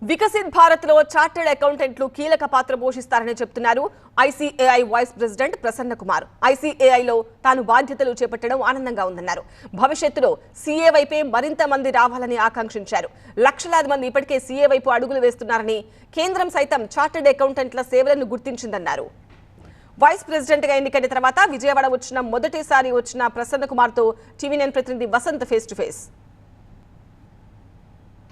వికసిత్ భారత్ లో చార్టర్డ్ అకౌంటెంట్లు కీలక పాత్ర పోషిస్తారని చెప్తున్నారు ICAI vice president Prasanna Kumar. ఐసీఏఐలో తాను బాధ్యతలు చేపట్టడం ఆనందంగా ఉందన్నారు. భవిష్యత్తులో సీఏ వైపే మరింత మంది రావాలని ఆకాంక్షించారు. లక్షలాది మంది ఇప్పటికే సీఏ వైపు అడుగులు వేస్తున్నారని, కేంద్రం సైతం చార్టర్డ్ అకౌంటెంట్ల సేవలను గుర్తించిందన్నారు. వైస్ ప్రెసిడెంట్ గా ఎన్నికైన తర్వాత విజయవాడ మొదటిసారి వచ్చిన ప్రసన్న కుమార్ తో టీవీ9 ప్రతినిధి Vasant face to face.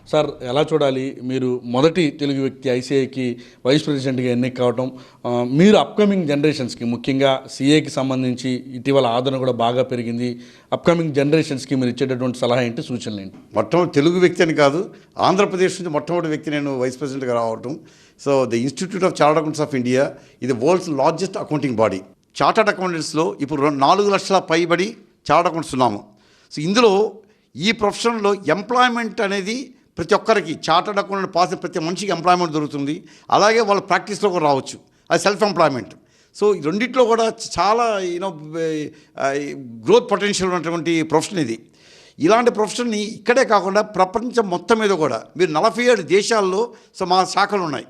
Sir, ఎలా చూడాలి? మీరు మొదటి తెలుగు వ్యక్తి ఐసీఐకి వైస్ ప్రెసిడెంట్గా ఎన్నిక కావటం, మీరు అప్కమింగ్ జనరేషన్స్కి, ముఖ్యంగా సీఏకి సంబంధించి ఇటీవల ఆదరణ కూడా బాగా పెరిగింది. అప్కమింగ్ జనరేషన్స్కి మీరు ఇచ్చేటటువంటి సలహా ఏంటి, సూచనలు ఏంటి? మొట్టమొదటి తెలుగు వ్యక్తి అని కాదు, ఆంధ్రప్రదేశ్ నుంచి మొట్టమొదటి వ్యక్తి నేను వైస్ ప్రెసిడెంట్గా రావటం. So the institute of chartered accountants of India ఇది world's largest accounting body. Chartered అకౌంటెంట్స్లో ఇప్పుడు 4 లక్షల పైబడి చార్టర్డ్ అకౌంట్స్ ఉన్నాము. సో ఇందులో ఈ ప్రొఫెషన్లో ఎంప్లాయ్మెంట్ అనేది ప్రతి ఒక్కరికి, చార్టర్డ్ అకౌంటెంట్ పాస్ ప్రతి మనిషికి ఎంప్లాయ్మెంట్ దొరుకుతుంది. అలాగే వాళ్ళ ప్రాక్టీస్లో కూడా రావచ్చు, అది సెల్ఫ్ ఎంప్లాయ్మెంట్. సో ఈ రెండిట్లో కూడా చాలా గ్రోత్ పొటెన్షియల్ ఉన్నటువంటి ప్రొఫెషన్ ఇది. ఇలాంటి ప్రొఫెషన్ని ఇక్కడే కాకుండా ప్రపంచం మొత్తం మీద కూడా మీరు 47 దేశాల్లో మా శాఖలు ఉన్నాయి.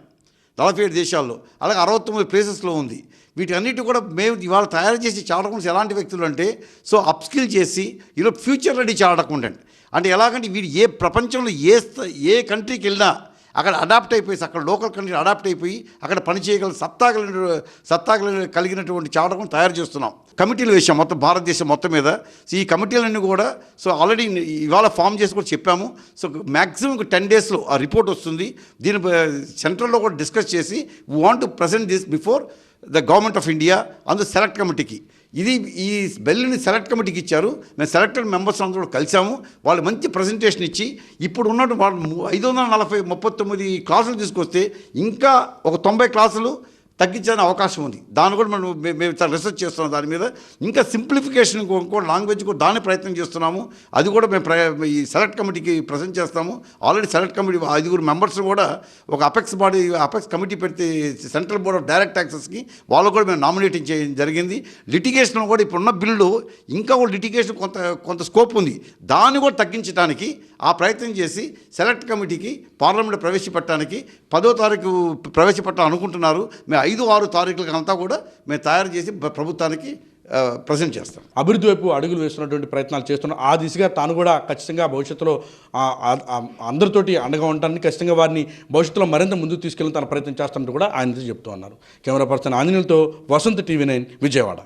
47 దేశాల్లో, అలాగే 69 ప్లేసెస్లో ఉంది. వీటన్నిటి కూడా మేము ఇవాళ తయారు చేసి చార్టర్డ్ అకౌంటెంట్స్ ఎలాంటి వ్యక్తులు అంటే, సో అప్స్కిల్ చేసి ఫ్యూచర్ రెడీ చార్టర్డ్ అకౌంటెంట్ అంటే ఎలాగంటే వీడు ఏ ప్రపంచంలో ఏ కంట్రీకి వెళ్ళినా అక్కడ అడాప్ట్ అయిపోయి, అక్కడ లోకల్ కంట్రీ అడాప్ట్ అయిపోయి అక్కడ పనిచేయగల సత్తా కలిగినటువంటి చార్టర్డ్ అకౌంటెంట్ తయారు చేస్తున్నాం. కమిటీలు వేసాం మొత్తం భారతదేశం మొత్తం మీద. సో ఈ కమిటీలన్నీ కూడా ఆల్రెడీ ఇవాళ ఫామ్ చేసి కూడా చెప్పాము. సో మ్యాక్సిమం 10 డేస్లో ఆ రిపోర్ట్ వస్తుంది. దీని సెంట్రల్లో కూడా డిస్కస్ చేసి we want to present this before the government of India అందు సెలెక్ట్ కమిటీకి. ఈ బిల్లుని సెలెక్ట్ కమిటీకి ఇచ్చారు. మేము సెలెక్టెడ్ మెంబర్స్ అందరూ కలిసాము. వాళ్ళు మంచి ప్రజెంటేషన్ ఇచ్చి ఇప్పుడు ఉన్నట్టు వాళ్ళు 539 క్లాసులు తీసుకొస్తే ఇంకా ఒక 90 క్లాసులు తగ్గించడానికి అవకాశం ఉంది. దాన్ని కూడా మేము చాలా రీసెర్చ్ చేస్తున్నాం. దాని మీద ఇంకా సింప్లిఫికేషన్ ఇంకో లాంగ్వేజ్ కూడా దాని ప్రయత్నం చేస్తున్నాము. అది కూడా మేము ఈ సెలెక్ట్ కమిటీకి ప్రజెంట్ చేస్తాము. ఆల్రెడీ సెలెక్ట్ కమిటీ 5 మెంబర్స్ కూడా ఒక అపెక్స్ కమిటీ పెడితే సెంట్రల్ బోర్డ్ ఆఫ్ డైరెక్ట్ ట్యాక్సెస్కి వాళ్ళు కూడా మేము నామినేటింగ్ చేయడం జరిగింది. లిటిగేషన్ కూడా ఇప్పుడున్న బిల్లు ఇంకా కూడా లిటిగేషన్ కొంత స్కోప్ ఉంది. దాన్ని కూడా తగ్గించడానికి ఆ ప్రయత్నం చేసి సెలెక్ట్ కమిటీకి పార్లమెంట్ ప్రవేశపెట్టడానికి 10వ తారీఖు ప్రవేశపెట్టాలనుకుంటున్నారు. మేము 5-6 తారీఖులకి అంతా కూడా మేము తయారు చేసి ప్రభుత్వానికి ప్రజెంట్ చేస్తాం. అభివృద్ధి వైపు అడుగులు వేస్తున్నటువంటి ప్రయత్నాలు చేస్తున్నాం. ఆ దిశగా తాను కూడా ఖచ్చితంగా భవిష్యత్తులో అందరితోటి అండగా ఉంటానని, ఖచ్చితంగా వారిని భవిష్యత్తులో మరింత ముందుకు తీసుకెళ్ళి తన ప్రయత్నం చేస్తానంటూ కూడా ఆయన చెప్తూ ఉన్నారు. కెమెరా పర్సన్ ఆంజనేయులతో వసంత్, టీవీ9 విజయవాడ.